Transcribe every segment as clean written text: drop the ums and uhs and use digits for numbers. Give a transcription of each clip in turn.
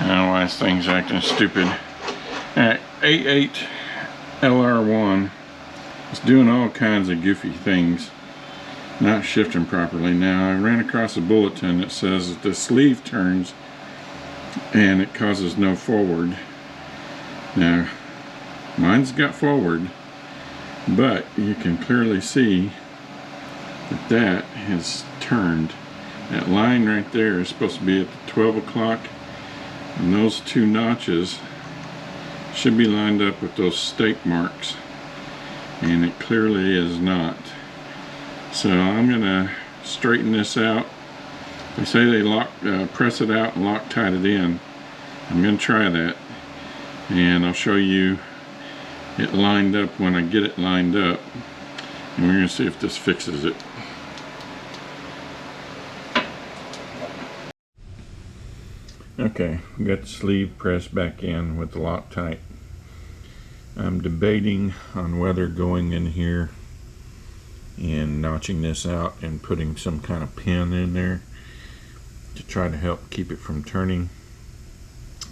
I don't know why this thing's acting stupid. A8TR1 is doing all kinds of goofy things, not shifting properly. Now, I ran across a bulletin that says that the sleeve turns and it causes no forward. Now, mine's got forward, but you can clearly see that that has turned. That line right there is supposed to be at the 12 o'clock, and those two notches should be lined up with those stake marks, and it clearly is not. So I'm gonna straighten this out. They say they press it out and Loctite it in. I'm gonna try that, and I'll show you it lined up when I get it lined up, and we're gonna see if this fixes it. Okay, we got the sleeve pressed back in with the Loctite. I'm debating on whether going in here and notching this out and putting some kind of pin in there to try to help keep it from turning.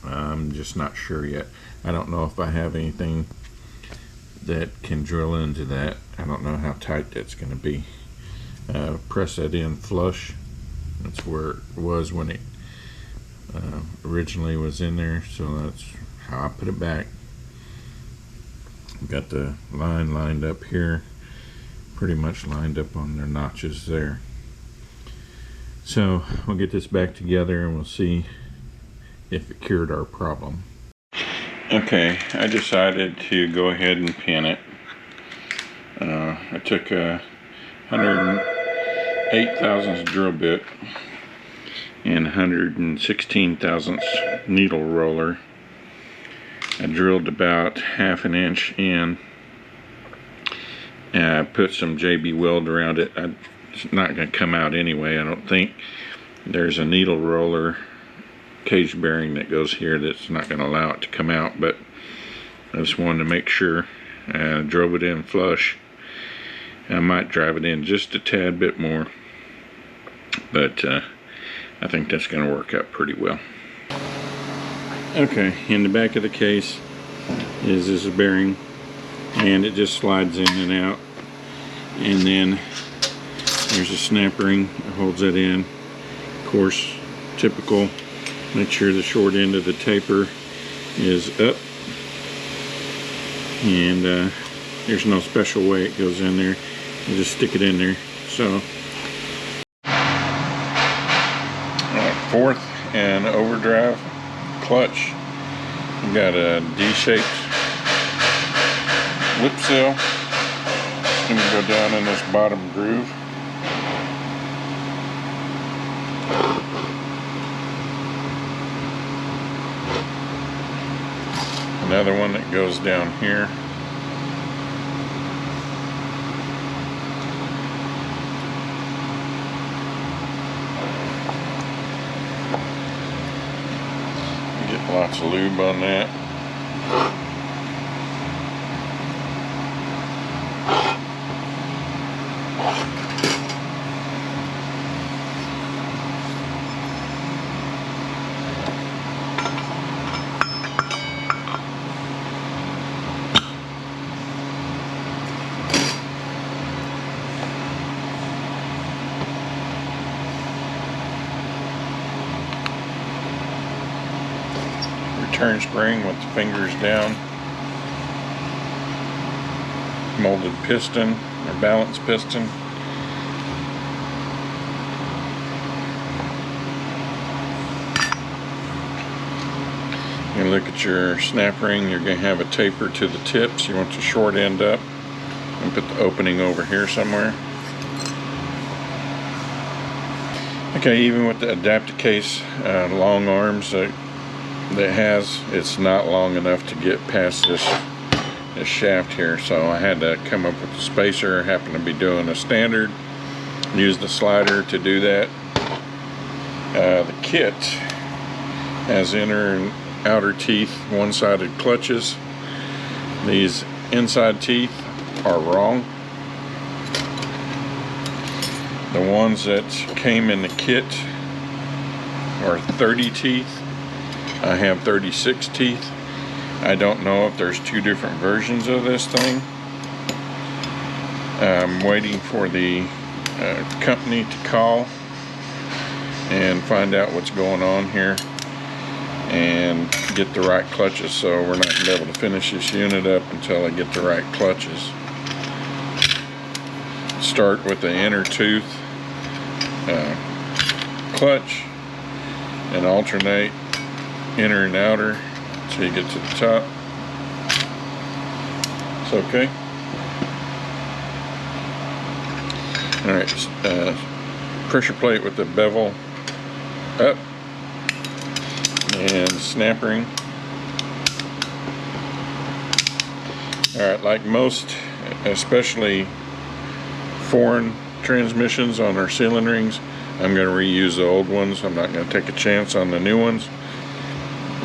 I'm just not sure yet. I don't know if I have anything that can drill into that. I don't know how tight that's going to be. Press that in flush. That's where it was when it originally was in there, so that's how I put it back. Got the line lined up here, pretty much lined up on their notches there. So we'll get this back together and we'll see if it cured our problem. Okay, I decided to go ahead and pin it. I took a 108 thousandths drill bit and 116 thousandths needle roller. I drilled about ½ an inch in, and I put some JB weld around it. It's not going to come out anyway, I don't think. There's a needle roller cage bearing that goes here that's not going to allow it to come out, but I just wanted to make sure. I drove it in flush. I might drive it in just a tad bit more, but I think that's going to work out pretty well. Okay, in the back of the case is this bearing, and it just slides in and out, and then there's a snap ring that holds it in. Of course, typical, make sure the short end of the taper is up, and there's no special way it goes in there. You just stick it in there. So fourth and overdrive clutch. We got a D-shaped lip seal. It's going to go down in this bottom groove. Another one that goes down here. Lots of lube on that. Turn spring with the fingers down, molded piston or balance piston. You look at your snap ring, you're going to have a taper to the tips. You want the short end up and put the opening over here somewhere. Okay, even with the adapter case long arms that has, it's not long enough to get past this shaft here, so I had to come up with a spacer. I happened to be doing a standard, use the slider to do that. The kit has inner and outer teeth, one-sided clutches. These inside teeth are wrong. The ones that came in the kit are 30 teeth. I have 36 teeth. I don't know if there's two different versions of this thing. I'm waiting for the company to call and find out what's going on here and get the right clutches, so we're not going to be able to finish this unit up until I get the right clutches. Start with the inner tooth clutch and alternate inner and outer until you get to the top. It's okay. Alright, pressure plate with the bevel up and snap ring. Alright, like most, especially foreign transmissions on our sealing rings, I'm going to reuse the old ones. I'm not going to take a chance on the new ones.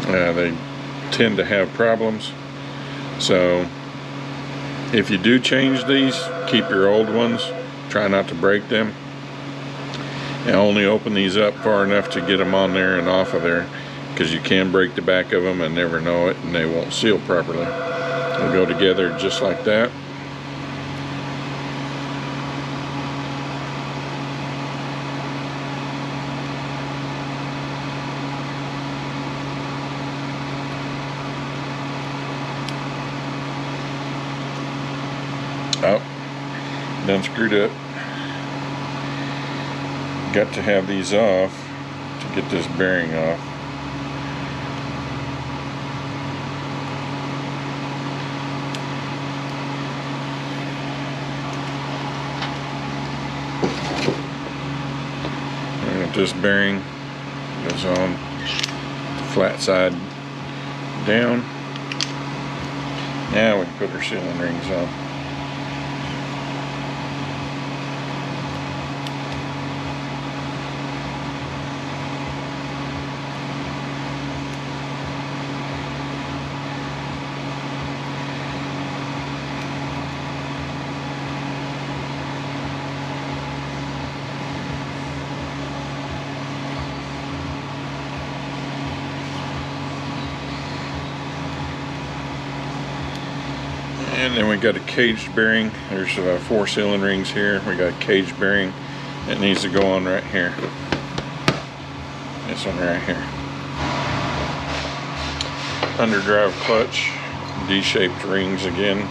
They tend to have problems. So if you do change these, keep your old ones. Try not to break them. And only open these up far enough to get them on there and off of there, because you can break the back of them and never know it, and they won't seal properly. They'll go together just like that. Oh, done screwed up. Got to have these off to get this bearing off. And this bearing goes on the flat side down. Now we can put our sealing rings on. And then we got a caged bearing. There's 4 sealing rings here. We got a caged bearing that needs to go on right here. This one right here. Underdrive clutch, D-shaped rings again.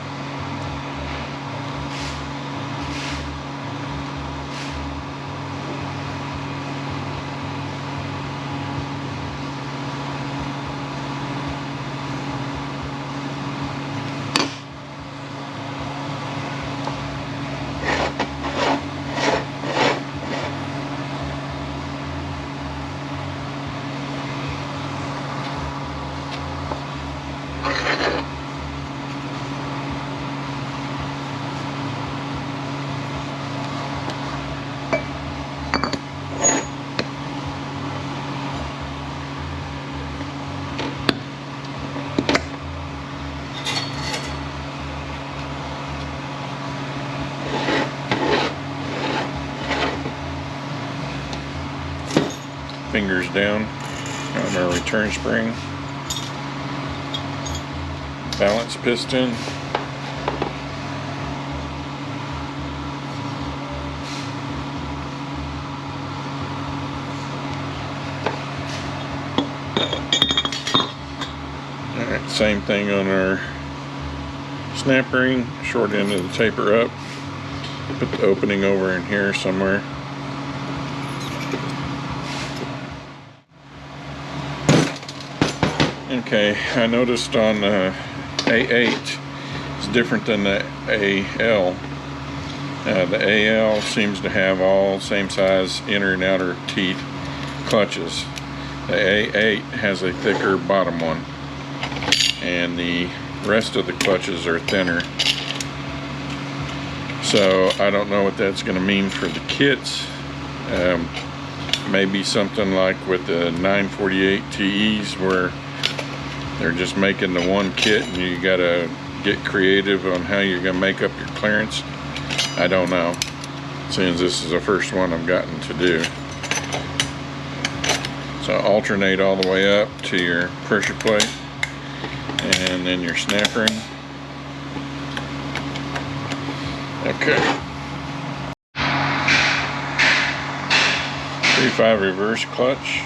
Fingers down on our return spring, balance piston, alright, same thing on our snap ring, short end of the taper up, put the opening over in here somewhere. Okay, I noticed on A8 it's different than the AL. The AL seems to have all same size inner and outer teeth clutches. The A8 has a thicker bottom one, and the rest of the clutches are thinner. So I don't know what that's going to mean for the kits. Maybe something like with the 948 TEs where they're just making the one kit and you gotta get creative on how you're gonna make up your clearance. I don't know, since this is the first one I've gotten to do. So alternate all the way up to your pressure plate and then your snap ring. Okay. 3/5 reverse clutch.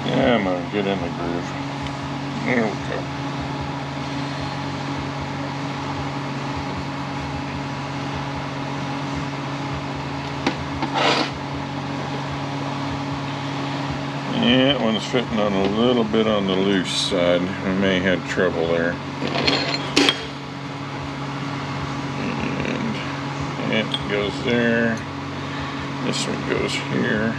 Yeah, I'm gonna get in the groove. There we go. Yeah, that one's fitting on a little bit on the loose side. I may have trouble there. And it goes there. This one goes here.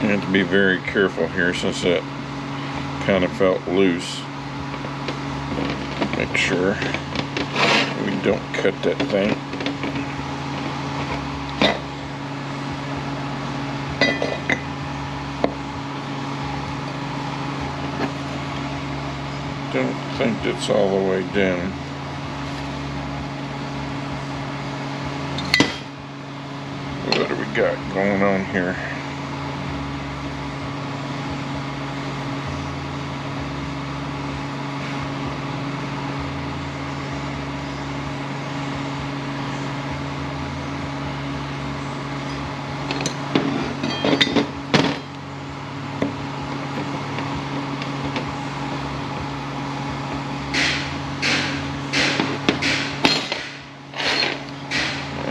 You have to be very careful here since it kind of felt loose. Make sure we don't cut that thing. Don't think it's all the way down. What do we got going on here?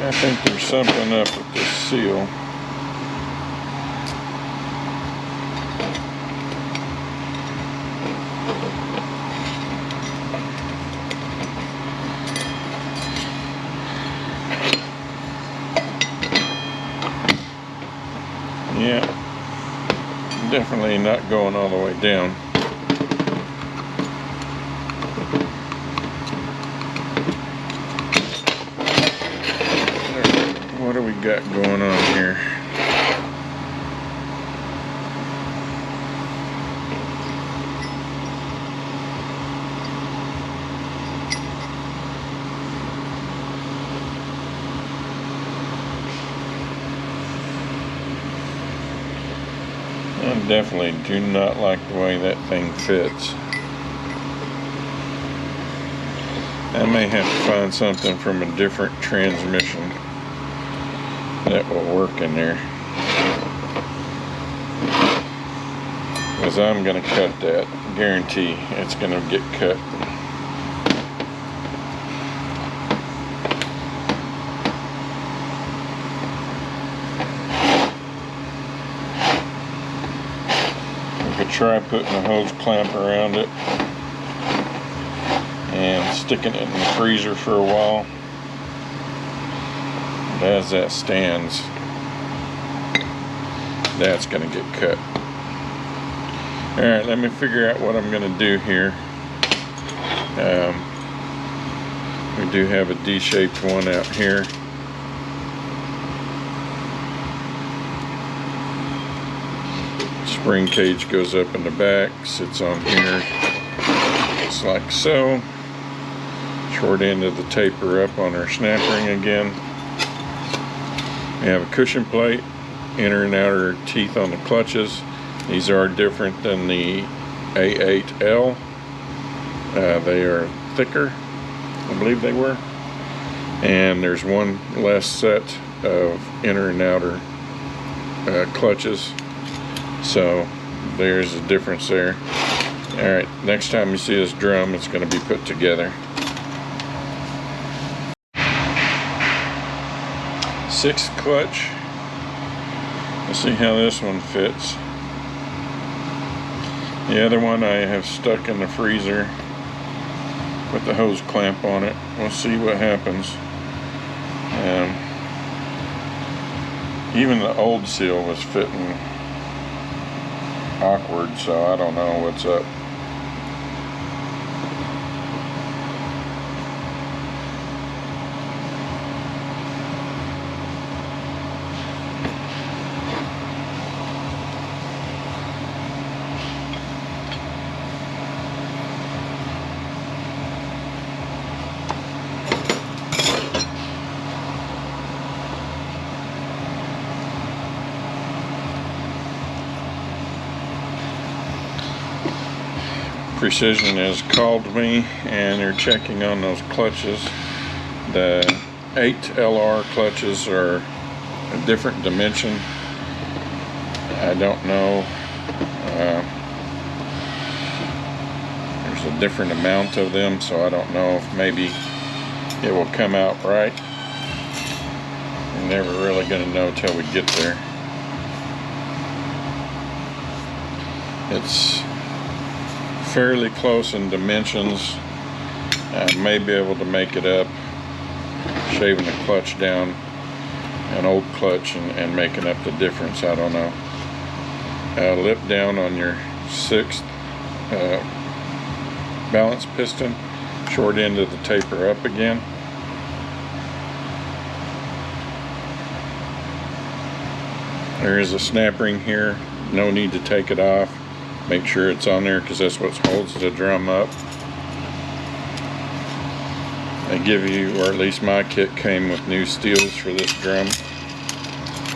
I think there's something up with this seal. Yeah, definitely not going all the way down. What do we got going on here? I definitely do not like the way that thing fits. I may have to find something from a different transmission that will work in there, because I'm going to cut that. Guarantee it's going to get cut. We could try putting a hose clamp around it and sticking it in the freezer for a while. As that stands, that's going to get cut. Alright, let me figure out what I'm going to do here. We do have a D-shaped one out here. Spring cage goes up in the back, sits on here, just like so. Short end of the taper up on our snap ring again. We have a cushion plate, inner and outer teeth on the clutches. These are different than the A8L. They are thicker, I believe they were. And there's one less set of inner and outer clutches. So there's a difference there. Alright, next time you see this drum, it's going to be put together. 6th clutch. Let's see how this one fits. The other one I have stuck in the freezer. Put the hose clamp on it. We'll see what happens. Even the old seal was fitting awkward, so I don't know what's up. Precision has called me and they're checking on those clutches. The A8TR clutches are a different dimension. I don't know. There's a different amount of them, so I don't know if maybe it will come out right. We're never really going to know till we get there. It's fairly close in dimensions. I may be able to make it up, shaving the clutch down, an old clutch, and making up the difference. I don't know. Lip down on your 6th balance piston, short end of the taper up again. There is a snap ring here, no need to take it off. Make sure it's on there because that's what holds the drum up. They give you, or at least my kit came with new steels for this drum.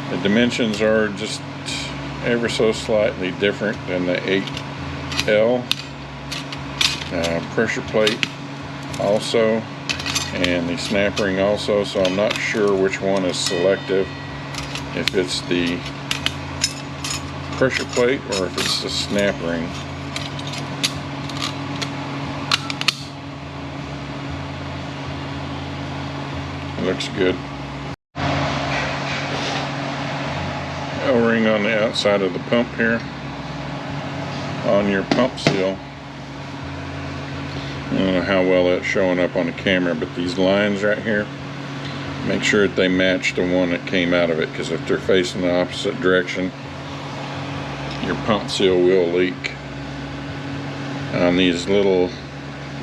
The dimensions are just ever so slightly different than the 8L. Pressure plate also, and the snap ring also, so I'm not sure which one is selective, if it's the pressure plate or if it's the snap ring. It looks good. O-ring on the outside of the pump here, on your pump seal. I don't know how well that's showing up on the camera, but these lines right here, make sure that they match the one that came out of it, because if they're facing the opposite direction, your pump seal will leak. On these little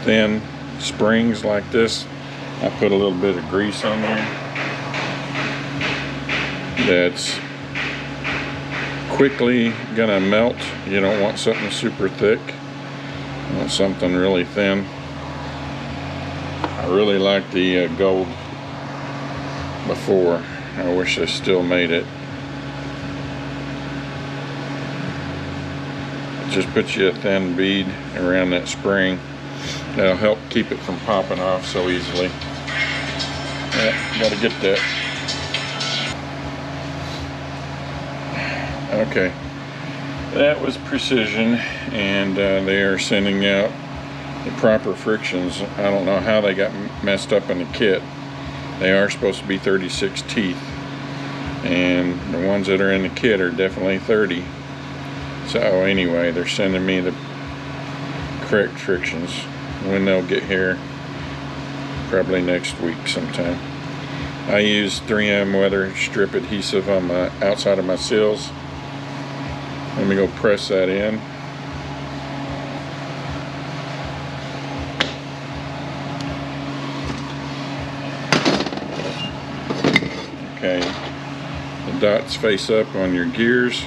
thin springs like this, I put a little bit of grease on there. That's quickly gonna melt. You don't want something super thick. You want something really thin. I really like the gold before. I wish they still made it. Just put you a thin bead around that spring. That'll help keep it from popping off so easily. Yeah, gotta get that. Okay, that was Precision, and they are sending out the proper frictions. I don't know how they got messed up in the kit. They are supposed to be 36 teeth, and the ones that are in the kit are definitely 30. So anyway, they're sending me the correct frictions. When they'll get here, probably next week sometime. I use 3M weather strip adhesive on the outside of my seals. Let me go press that in. Okay, the dots face up on your gears.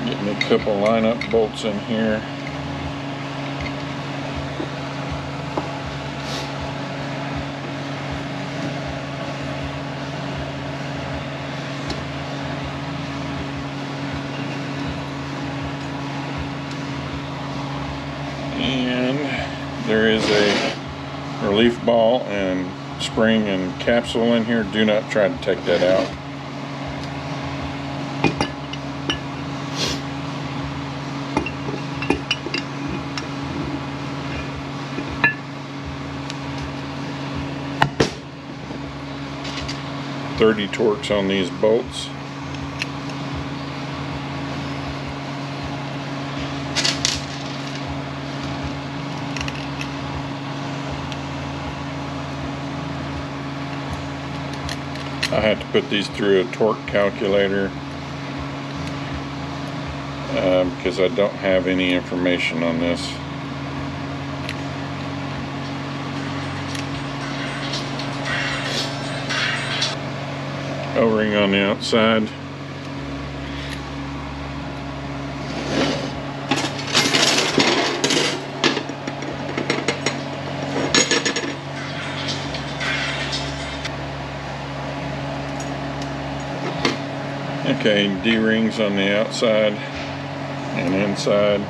Getting a couple lineup bolts in here. And there is a relief ball and spring and capsule in here. Do not try to take that out. .30 torques on these bolts. I have to put these through a torque calculator because I don't have any information on this. O-ring on the outside. Okay, D-rings on the outside and inside.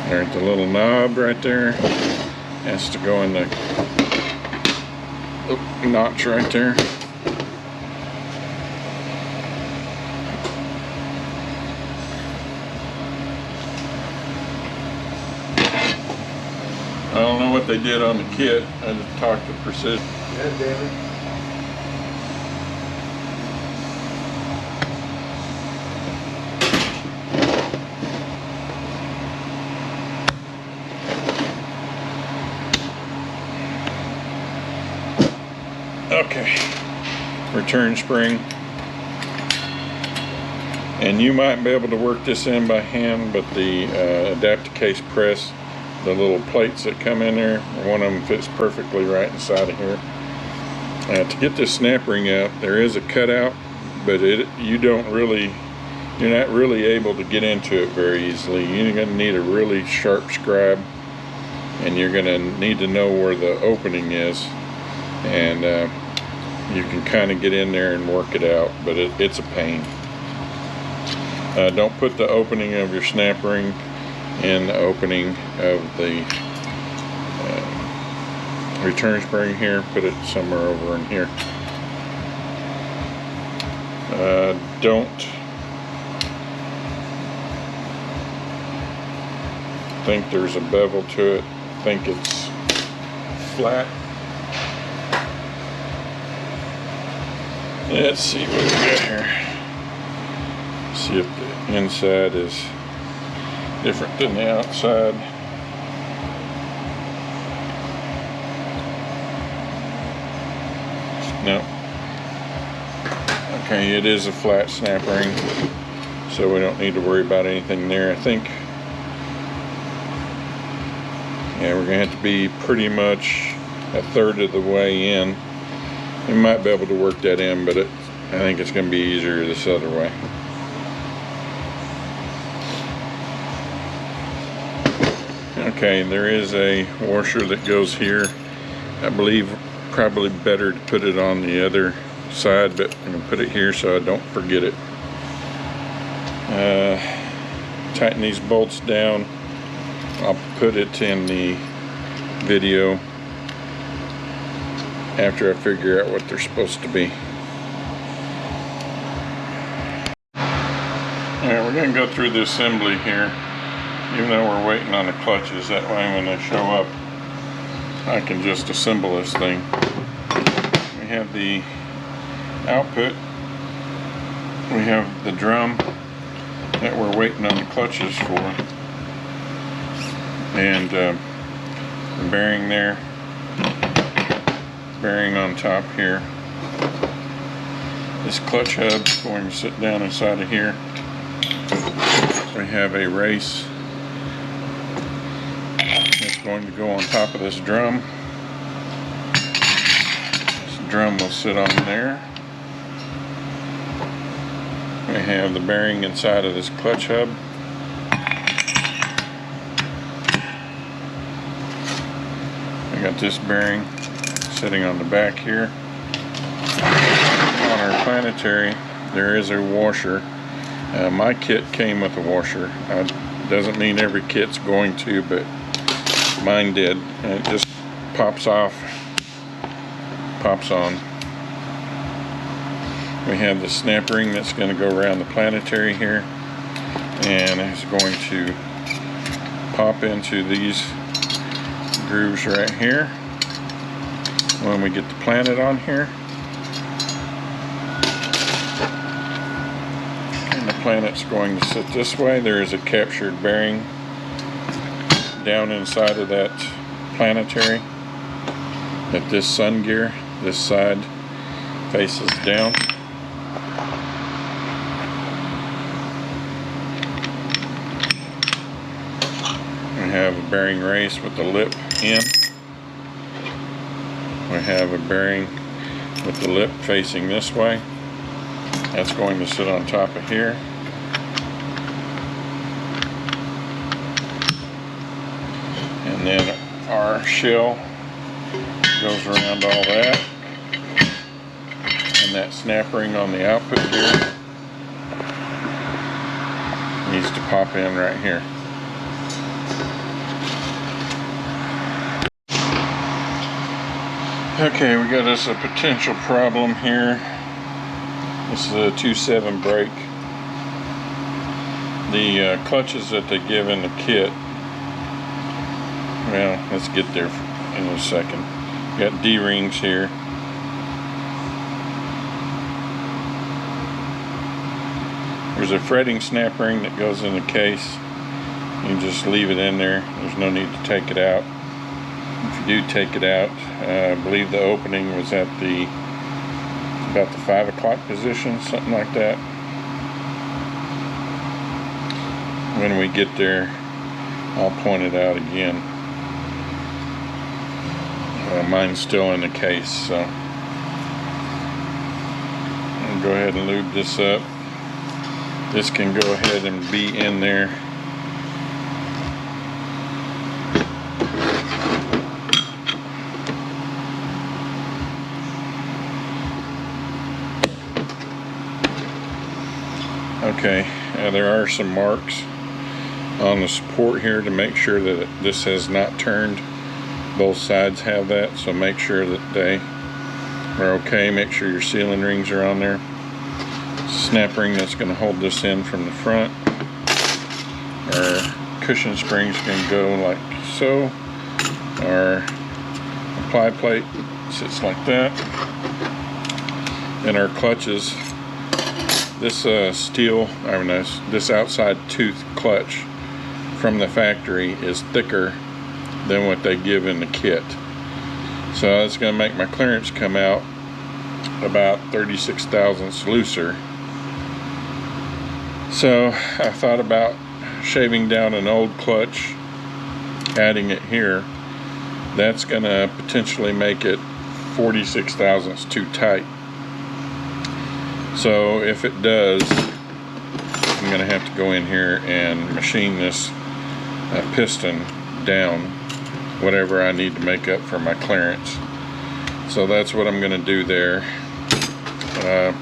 There's the little knob right there. Has to go in the notch right there. I don't know what they did on the kit. I just talked to Precision. Yeah, David. Okay, return spring, and you might be able to work this in by hand, but the adapter case press, the little plates that come in there, one of them fits perfectly right inside of here. To get this snap ring out, there is a cutout, but you're not really able to get into it very easily. You're going to need a really sharp scribe, and you're going to need to know where the opening is, and you can kind of get in there and work it out, but it's a pain. Don't put the opening of your snap ring in the opening of the return spring here. Put it somewhere over in here. Don't think there's a bevel to it. I think it's flat. Let's see what we got here. See if the inside is different than the outside. No. Okay, it is a flat snap ring, so we don't need to worry about anything there. I think, yeah, we're gonna have to be pretty much a third of the way in. We might be able to work that in, but I think it's going to be easier this other way. Okay, there is a washer that goes here. I believe probably better to put it on the other side, but I'm going to put it here so I don't forget it. Tighten these bolts down. I'll put it in the video after I figure out what they're supposed to be. Alright, we're going to go through the assembly here, even though we're waiting on the clutches. That way when they show up, I can just assemble this thing. We have the output. We have the drum that we're waiting on the clutches for. And the bearing there. Bearing on top here. This clutch hub is going to sit down inside of here. We have a race that's going to go on top of this drum. This drum will sit on there. We have the bearing inside of this clutch hub. I got this bearing sitting on the back here. On our planetary, there is a washer. My kit came with a washer. Doesn't mean every kit's going to, but mine did. And it just pops off pops on. We have the snap ring that's going to go around the planetary here, and it's going to pop into these grooves right here when we get the planet on here. And the planet's going to sit this way. There is a captured bearing down inside of that planetary that this sun gear, this side faces down. We have a bearing race with the lip in. We have a bearing with the lip facing this way. That's going to sit on top of here. And then our shell goes around all that. And that snap ring on the output here needs to pop in right here. Okay, we got us a potential problem here. This is a 2.7 brake. The clutches that they give in the kit, well, let's get there in a second. We got D-rings here. There's a fretting snap ring that goes in the case. You can just leave it in there. There's no need to take it out. If you do take it out, I believe the opening was at about the 5 o'clock position, something like that. When we get there, I'll point it out again. Mine's still in the case, so I'll go ahead and lube this up. This can go ahead and be in there. Okay, there are some marks on the support here to make sure that this has not turned. Both sides have that, so make sure that they are okay. Make sure your sealing rings are on there. Snap ring that's going to hold this in from the front. Our cushion springs can go like so. Our apply plate sits like that. And our clutches, this this outside tooth clutch from the factory is thicker than what they give in the kit. So that's going to make my clearance come out about 36 thousandths looser. So I thought about shaving down an old clutch, adding it here. That's going to potentially make it 46 thousandths too tight. So if it does, I'm going to have to go in here and machine this piston down, whatever I need to make up for my clearance. So that's what I'm going to do there.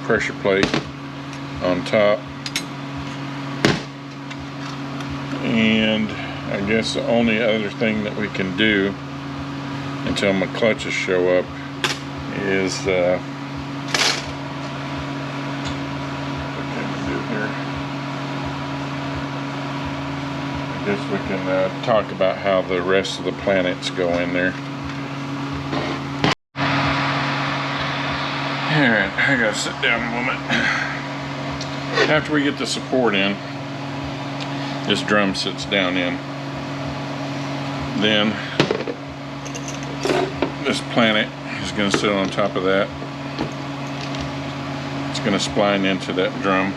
Pressure plate on top. And I guess the only other thing that we can do until my clutches show up is what can we do here? I guess we can talk about how the rest of the planets go in there. Alright, I gotta sit down a moment. After we get the support in, this drum sits down in. Then this planet is going to sit on top of that. It's going to spline into that drum.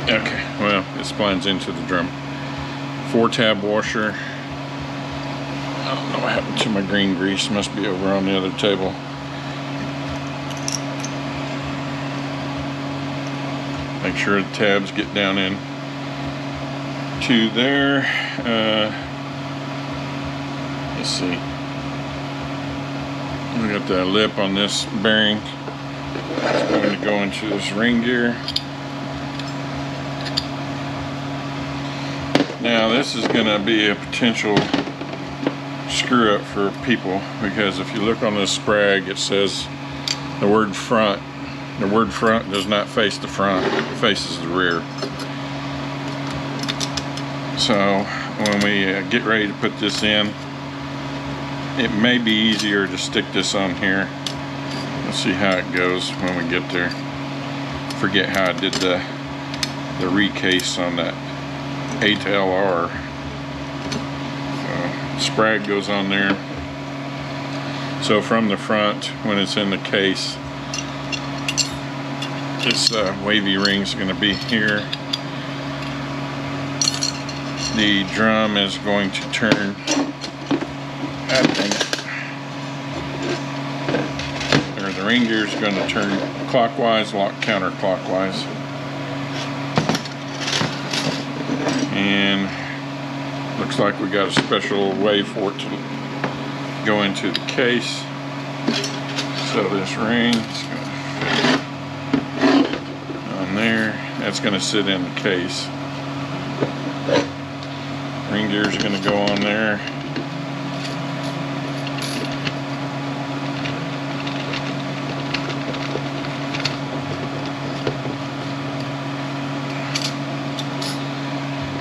Okay, well, it splines into the drum. 4-tab washer. I don't know what happened to my green grease. Must be over on the other table. Make sure the tabs get down in to there. Let's see. We got the lip on this bearing. It's going to go into this ring gear. Now this is going to be a potential screw up for people, because if you look on this Sprag, it says the word front. The word front does not face the front, it faces the rear. So when we get ready to put this in, it may be easier to stick this on here. Let's see how it goes when we get there. Forget how I did the recase on that A8TR. Sprag goes on there. So from the front, when it's in the case, this wavy ring is going to be here. The drum is going to turn, I think, or the ring gear is going to turn clockwise, lock counterclockwise. And looks like we got a special way for it to go into the case. So this ring is going to on there. That's going to sit in the case. Ring gear is going to go on there.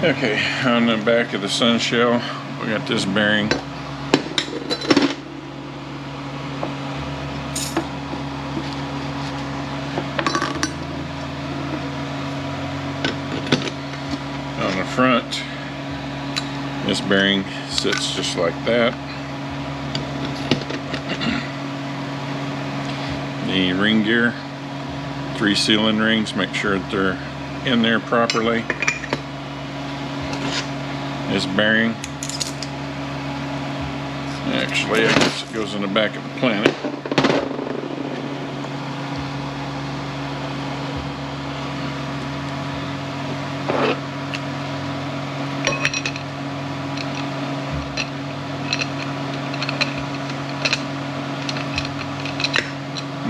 Okay, on the back of the sun shell, we got this bearing. On the front, this bearing sits just like that. The ring gear, 3 sealing rings, make sure that they're in there properly. This bearing, actually I guess it goes in the back of the Planet.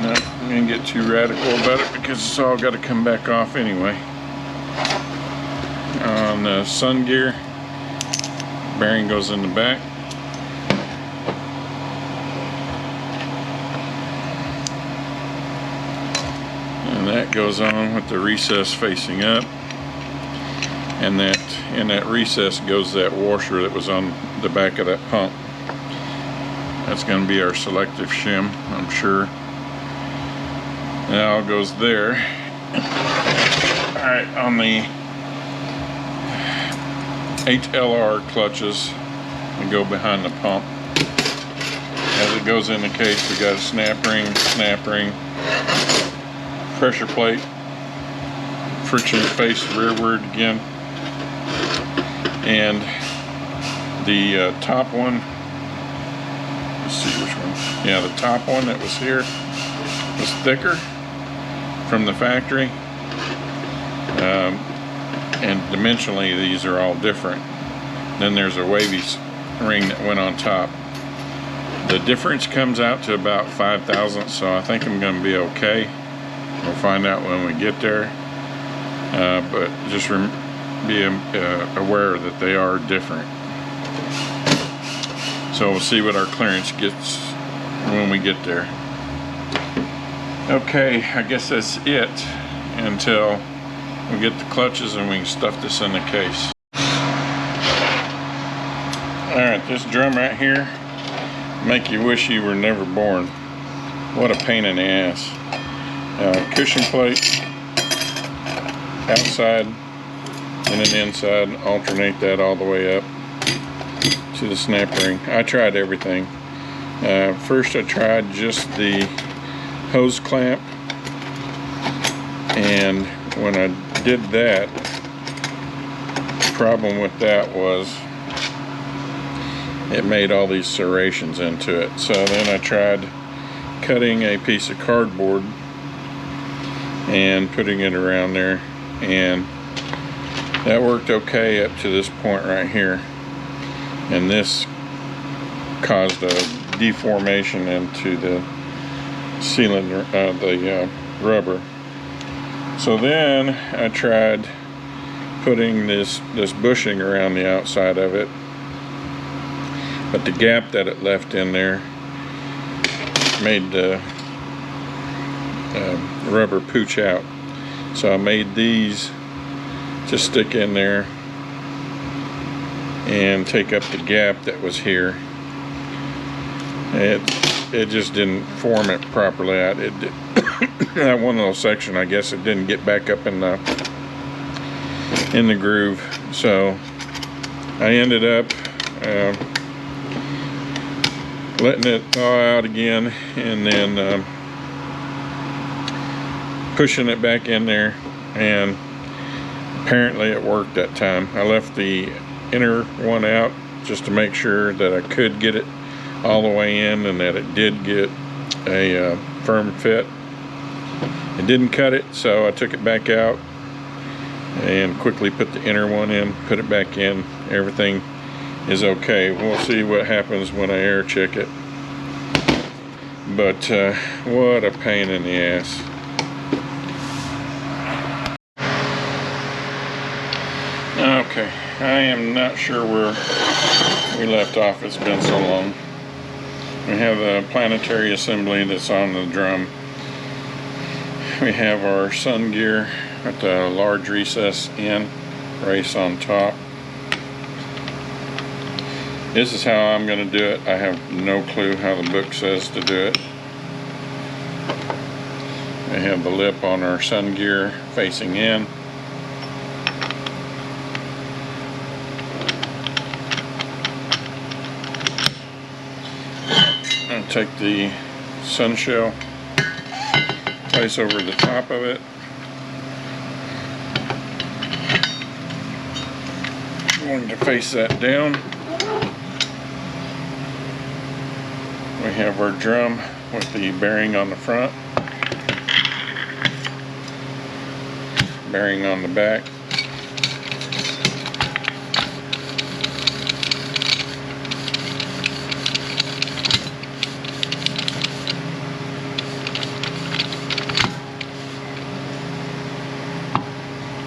Not going to get too radical about it because it's all got to come back off anyway. On the sun gear, bearing goes in the back. And that goes on with the recess facing up. And that in that recess goes that washer that was on the back of that pump. That's going to be our selective shim, I'm sure. That all goes there. Alright, on the A8TR clutches and go behind the pump. As it goes in the case, we got a snap ring, pressure plate, friction face rearward again, and the top one. Let's see which one. Yeah, the top one that was here was thicker from the factory. And dimensionally these are all different. Then there's a wavy ring that went on top. The difference comes out to about 5 thousandths, so I think I'm going to be okay. We'll find out when we get there. But just be aware that they are different. So we'll see what our clearance gets when we get there. Okay, I guess that's it until we get the clutches and we can stuff this in the case. Alright, this drum right here make you wish you were never born. What a pain in the ass. Cushion plate outside and then inside, alternate that all the way up to the snap ring. I tried everything. First I tried just the hose clamp, and when I did that, the problem with that was it made all these serrations into it. So then I tried cutting a piece of cardboard and putting it around there, and that worked okay up to this point right here, and this caused a deformation into the sealant, the rubber. So then I tried putting this bushing around the outside of it, but the gap that it left in there made the rubber pooch out. So I made these to stick in there and take up the gap that was here. It just didn't form it properly. That one little section, I guess it didn't get back up in the groove. So I ended up letting it thaw out again, and then pushing it back in there, and apparently it worked that time. I left the inner one out just to make sure that I could get it all the way in and that it did get a firm fit. It didn't cut it, so I took it back out and quickly put the inner one in, put it back in. Everything is okay. We'll see what happens when I air check it. But what a pain in the ass. Okay, I am not sure where we left off. It's been so long. We have the planetary assembly that's on the drum. We have our sun gear at the large recess in, race on top. This is how I'm going to do it. I have no clue how the book says to do it. We have the lip on our sun gear facing in. I'll take the sun shell, place over the top of it. I'm going to face that down. We have our drum with the bearing on the front, bearing on the back.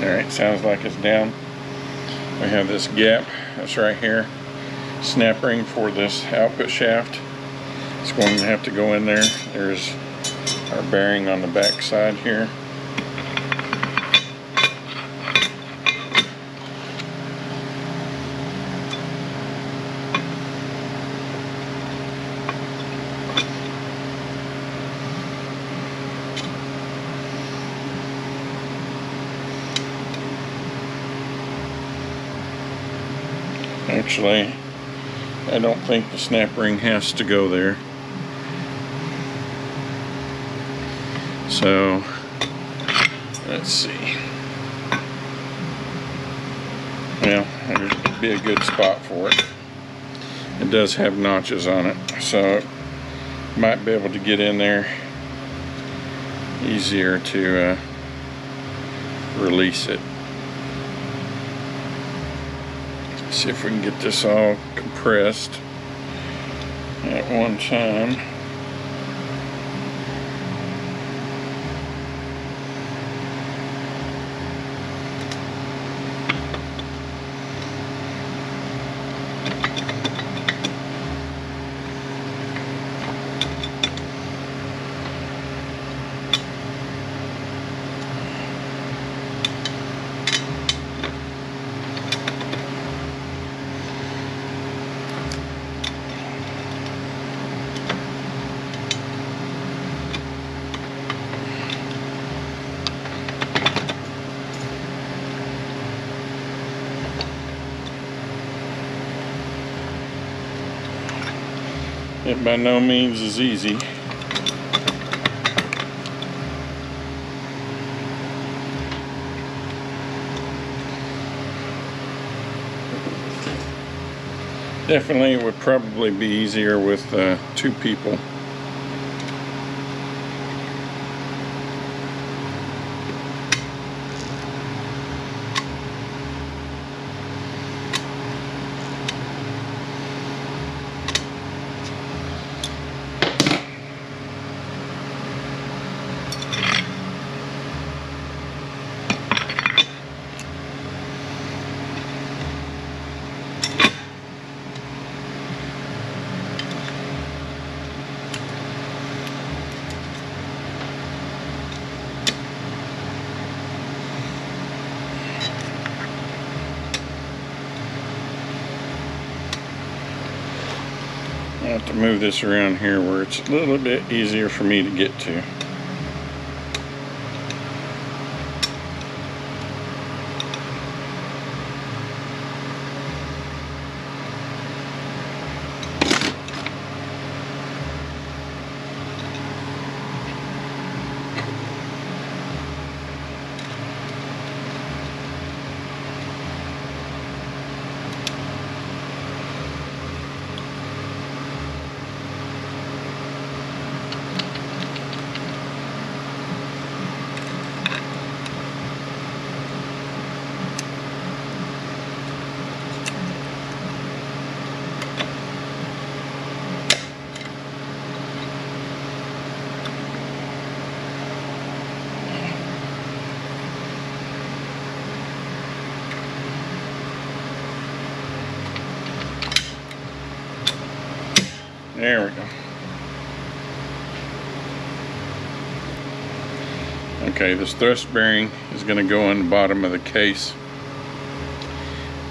Alright, sounds like it's down. We have this gap that's right here, snap ring for this output shaft. It's going to have to go in there. There's our bearing on the back side here. Actually, I don't think the snap ring has to go there. So, let's see. Well, there'd be a good spot for it. It does have notches on it, so it might be able to get in there easier to release it. See if we can get this all compressed at one time. It by no means is easy. Definitely would probably be easier with 2 people. have to move this around here where it's a little bit easier for me to get to. There we go. Okay, this thrust bearing is going to go on the bottom of the case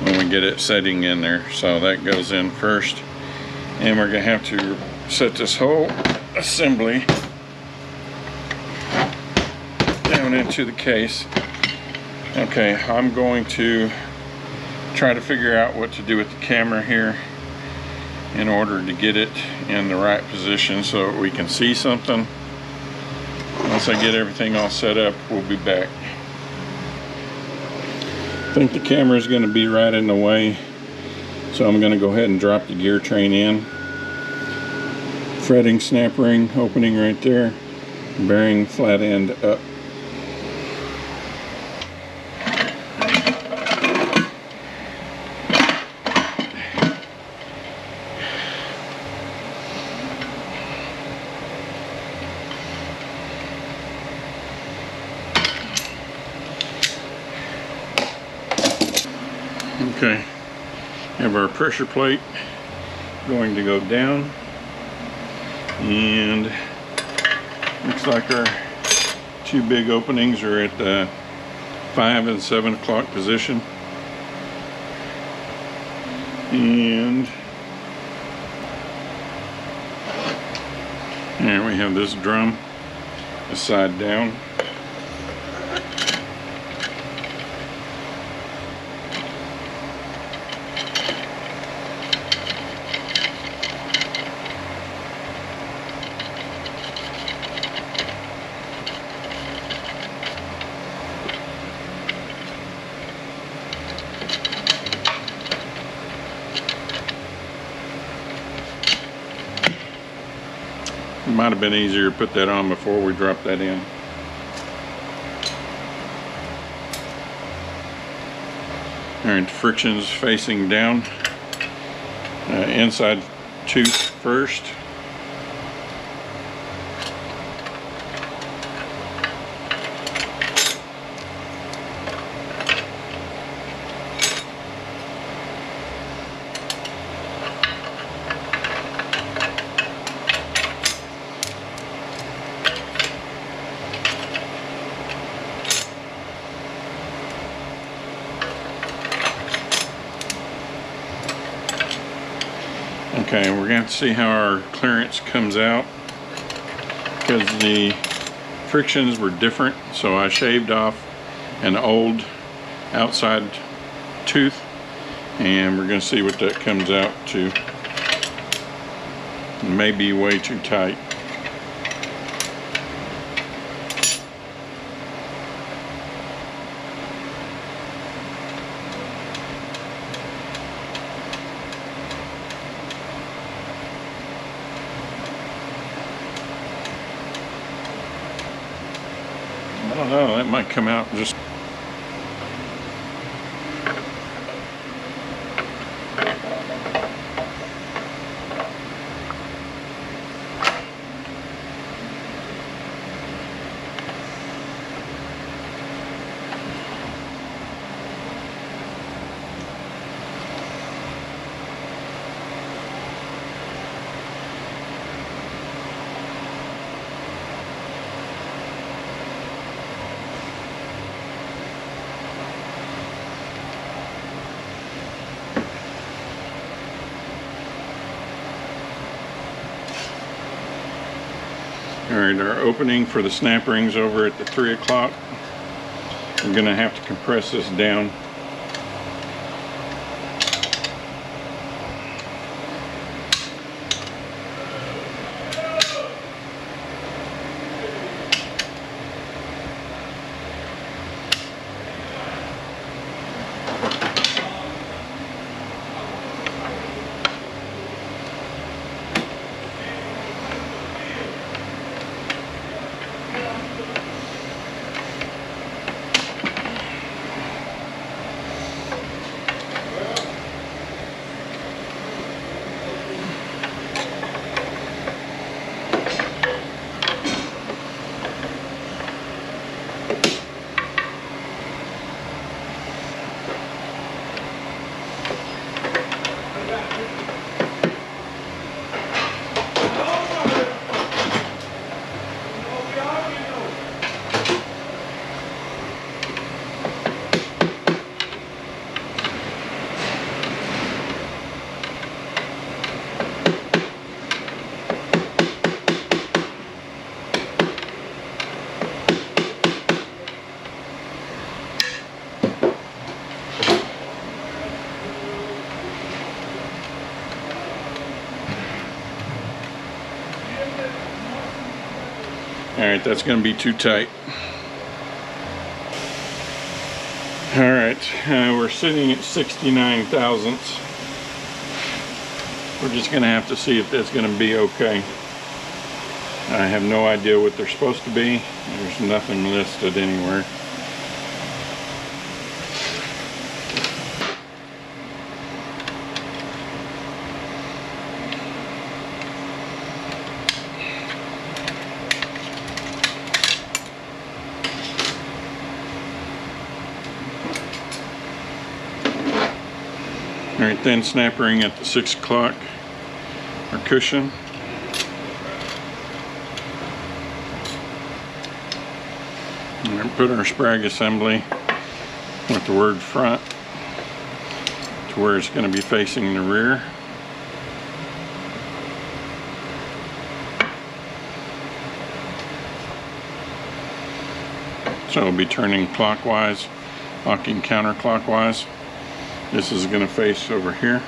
when we get it setting in there. So that goes in first. And we're going to have to set this whole assembly down into the case. Okay, I'm going to try to figure out what to do with the camera here in order to get it in the right position so that we can see something. Once I get everything all set up, we'll be back. I think the camera is going to be right in the way, so I'm going to go ahead and drop the gear train in. Fretting snap ring opening right there, bearing flat end up. Okay, have our pressure plate going to go down, and looks like our two big openings are at the 5 and 7 o'clock position, and there we have this drum, the side down. It might have been easier to put that on before we drop that in. Alright, the friction's facing down. Inside tooth first. Okay, we're going to have to see how our clearance comes out because the frictions were different. So I shaved off an old outside tooth and we're going to see what that comes out to. It may be way too tight. I don't know, that might come out just... Alright, our opening for the snap rings over at the 3 o'clock. I'm going to have to compress this down. Alright, that's going to be too tight. Alright, we're sitting at 69 thousandths. We're just going to have to see if that's going to be okay. I have no idea what they're supposed to be. There's nothing listed anywhere. Alright, then snap ring at the 6 o'clock, our cushion. And then put our Sprag assembly with the word front to where it's going to be facing the rear. So it'll be turning clockwise, locking counterclockwise. This is going to face over here.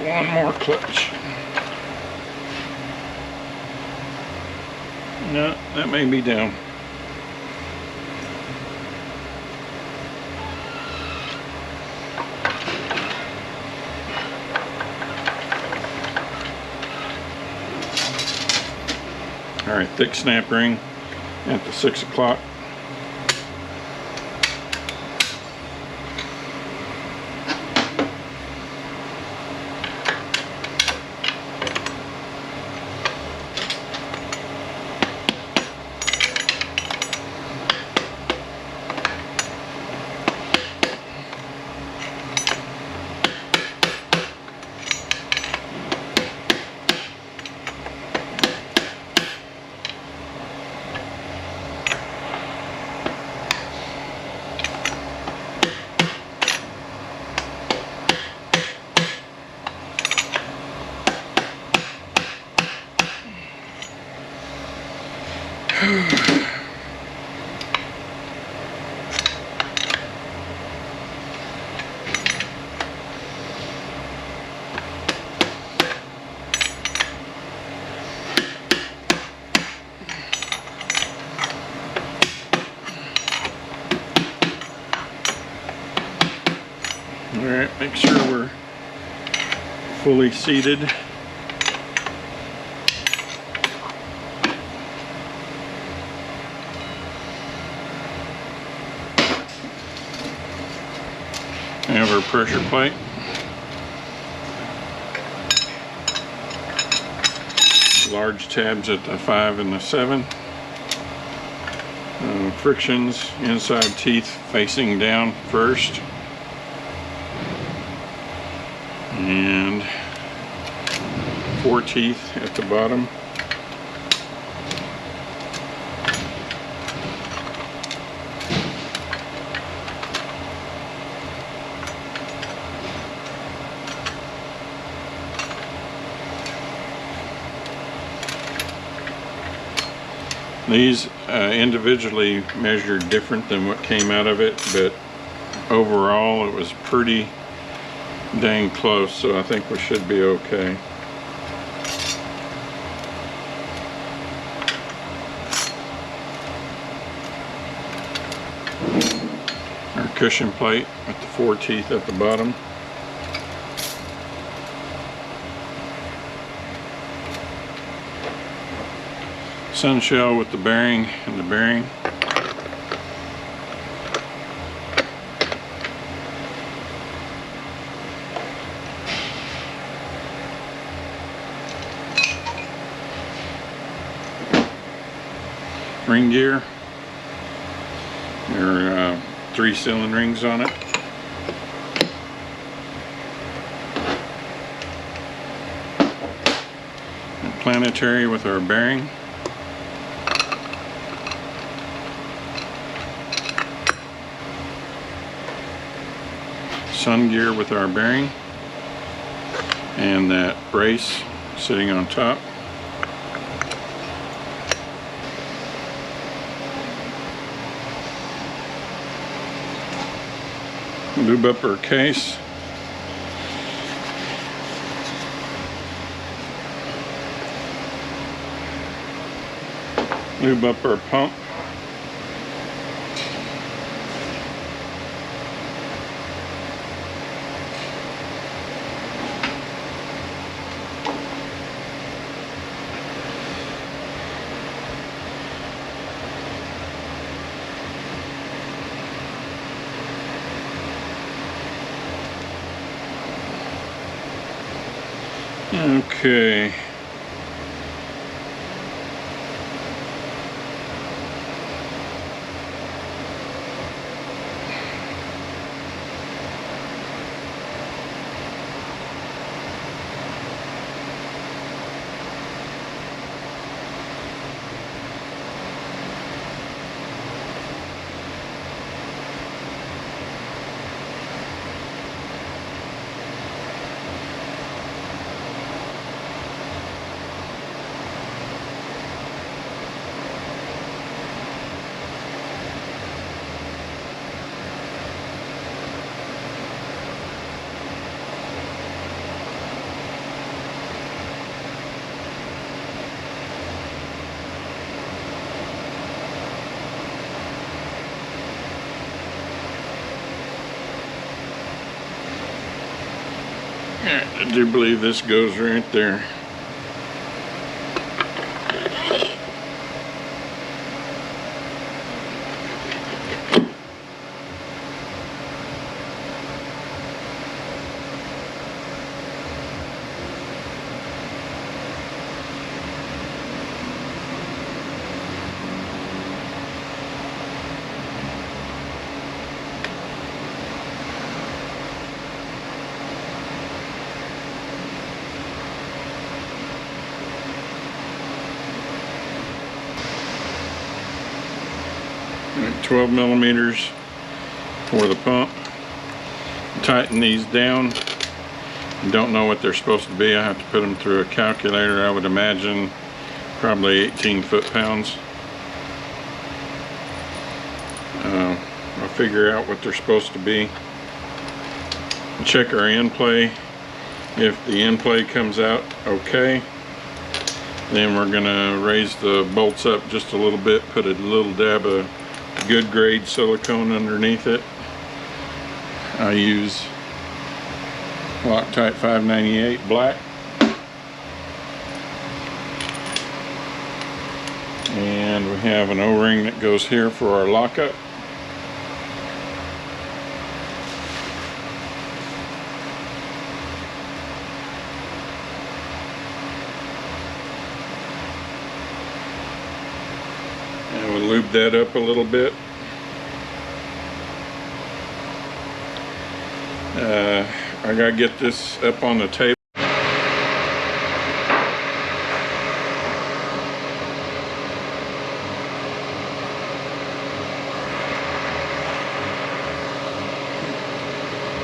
One more clutch. No, that may be down. All right, thick snap ring at the 6 o'clock. Alright, make sure we're fully seated. We have our pressure plate. Large tabs at the 5 and the 7. Frictions, inside teeth facing down first. And 4 teeth at the bottom. These individually measured different than what came out of it, but overall it was pretty dang close, so I think we should be okay. Our cushion plate with the 4 teeth at the bottom. Sun shell with the bearing and the bearing. Ring gear. There are 3 sealing rings on it. And planetary with our bearing. Sun gear with our bearing, and that brace sitting on top. Lube up our case. Lube up our pump. Okay. I do believe this goes right there. Right, 12 millimeters for the pump. Tighten these down. Don't know what they're supposed to be. I have to put them through a calculator. I would imagine probably 18 foot-pounds. I'll figure out what they're supposed to be. Check our end play. If the end play comes out okay, then we're gonna raise the bolts up just a little bit, put a little dab of good grade silicone underneath it. I use Loctite 598 black. And we have an O-ring that goes here for our lockup. And we'll lube that up a little bit. I gotta get this up on the table.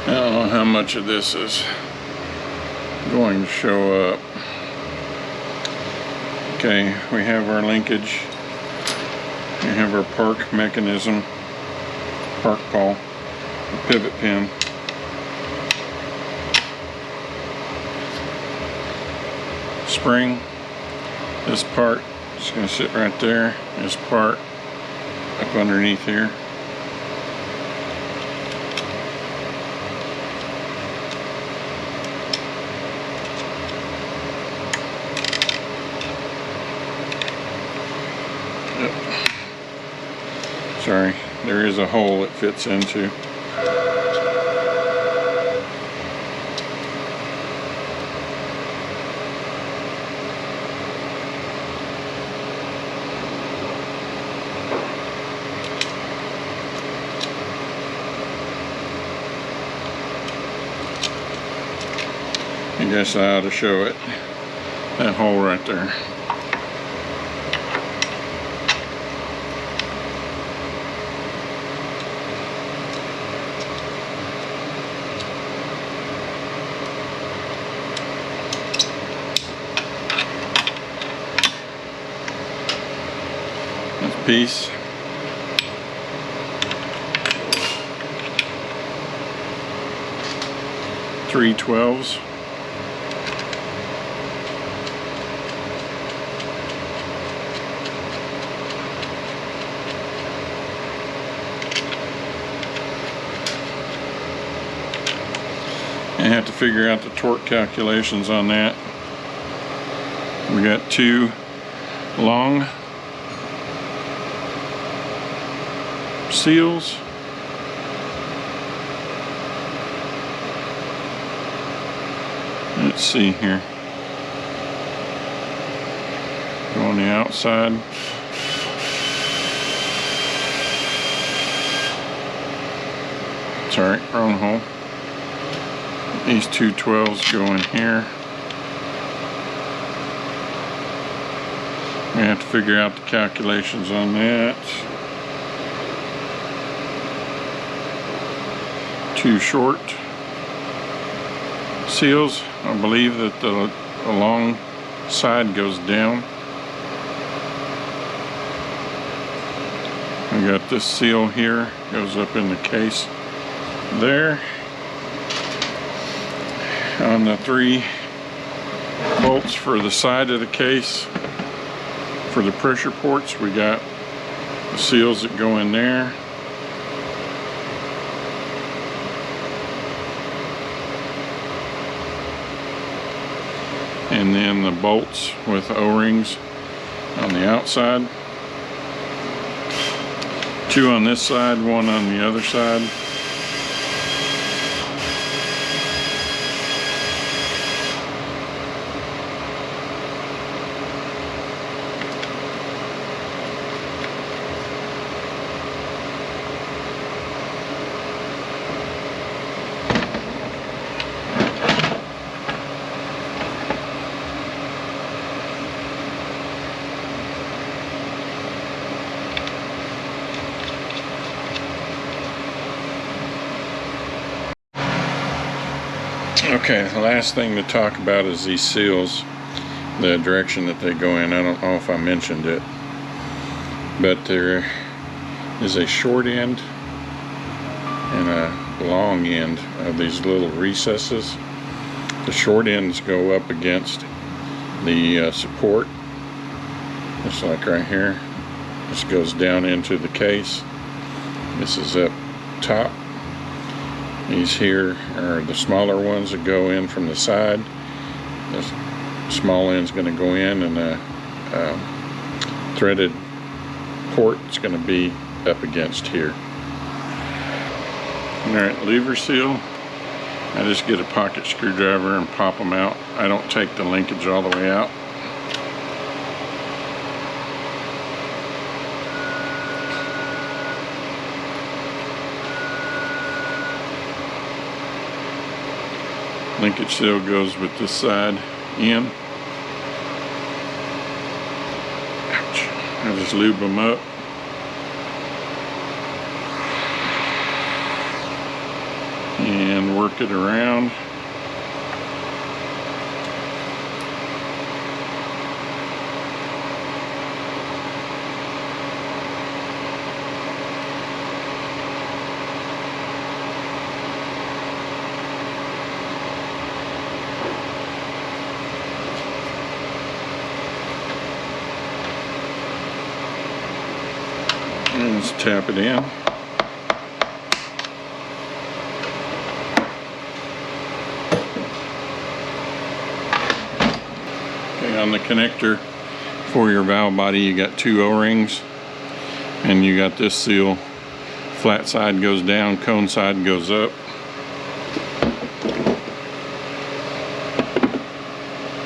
I don't know how much of this is going to show up. Okay, we have our linkage. We have our park mechanism, park pawl, the pivot pin. Spring. This part is going to sit right there. This part up underneath here. Sorry, there is a hole it fits into. I guess I ought to show it. That hole right there. Piece. Three 12s. I have to figure out the torque calculations on that. We got two long seals. Let's see here. Go on the outside. Sorry, wrong hole. These two 12s go in here. We have to figure out the calculations on that. Two short seals. I believe that the long side goes down. We got this seal here, goes up in the case there. On the three bolts for the side of the case for the pressure ports, we got the seals that go in there. And then the bolts with O-rings on the outside. Two on this side, one on the other side. Okay, the last thing to talk about is these seals, the direction that they go in. I don't know if I mentioned it, but there is a short end and a long end of these little recesses. The short ends go up against the support, just like right here. This goes down into the case. This is up top. These here are the smaller ones that go in from the side. The small end's going to go in, and the threaded port's going to be up against here. Alright, lever seal. I just get a pocket screwdriver and pop them out. I don't take the linkage all the way out. Linkage seal goes with this side in. Ouch. I just lube them up. And work it around. And just tap it in. On the connector for your valve body, you got 2 O-rings, and you got this seal. Flat side goes down, cone side goes up.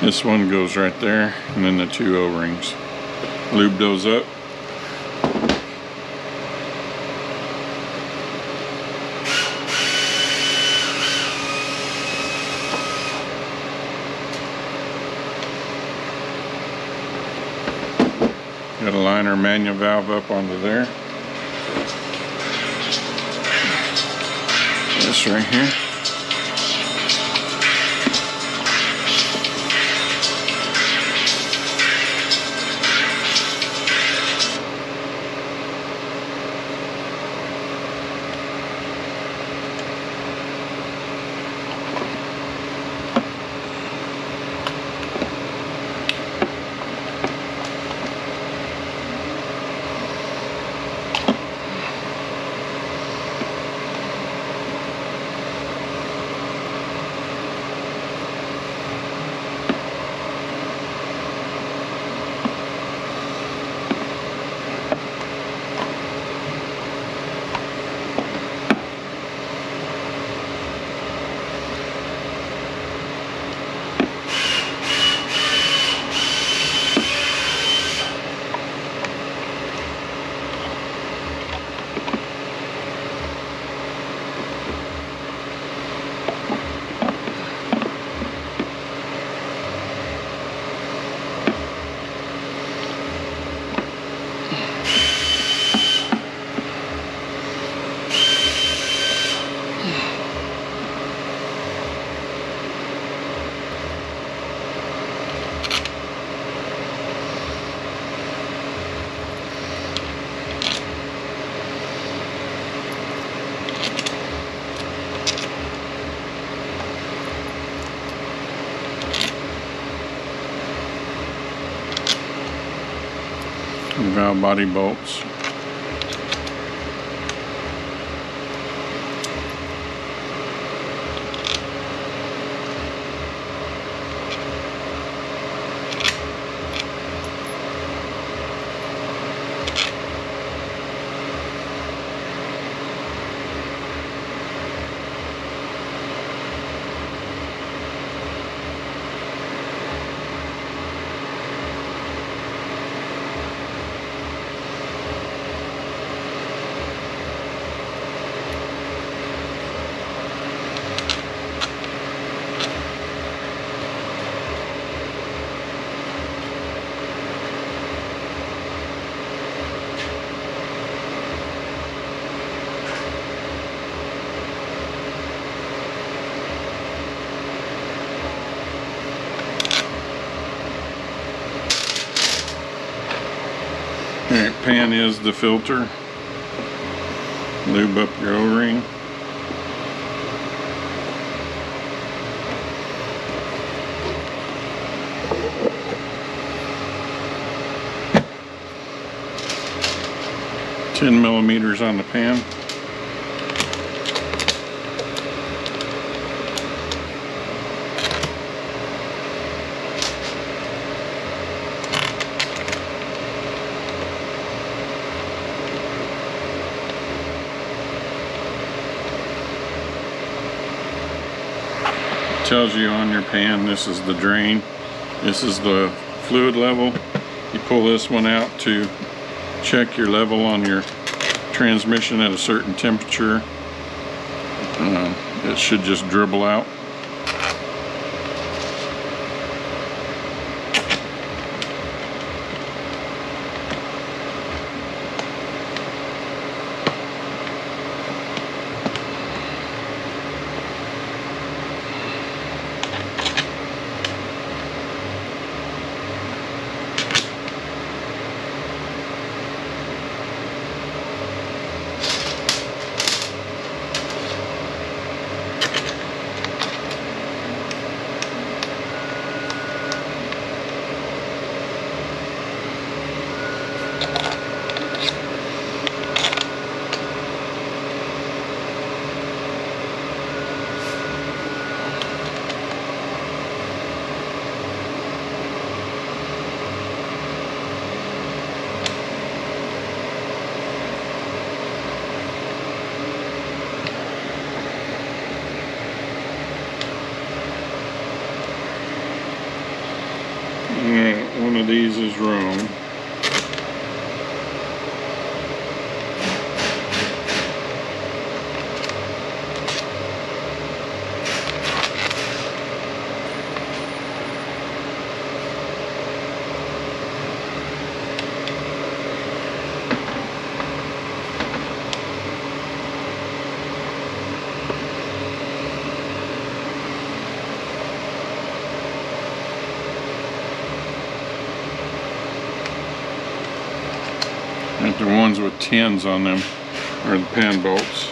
This one goes right there, and then the 2 O-rings. Lube those up. Got a liner manual valve up onto there. This right here. Valve body bolts. Alright, pan is the filter. Lube up your O-ring. $10 millimeters on the pan. tells you on your pan this is the drain, this is the fluid level. You pull this one out to check your level on your transmission at a certain temperature. It should just dribble out. One of these is wrong. I think the ones with 10s on them are the pan bolts.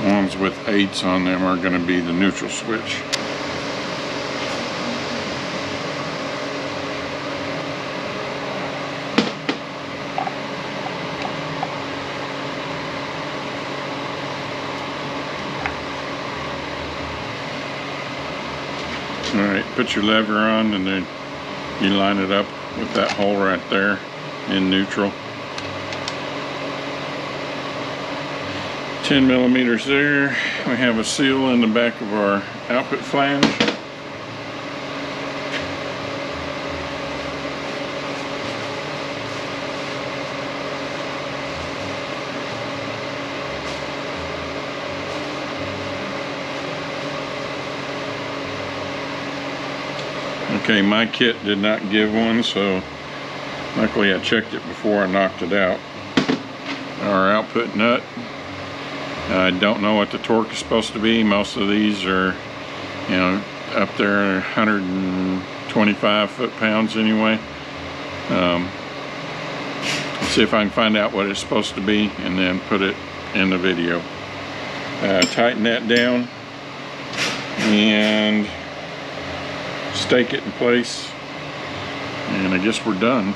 Ones with 8s on them are going to be the neutral switch. Alright, put your lever on and then you line it up with that hole right there in neutral. 10 millimeters there. We have a seal in the back of our output flange. Okay, my kit did not give one, so luckily I checked it before I knocked it out. Our output nut. I don't know what the torque is supposed to be. Most of these are, you know, up there 125 foot-pounds anyway. Let's see if I can find out what it's supposed to be and then put it in the video. Tighten that down and stake it in place, and I guess we're done.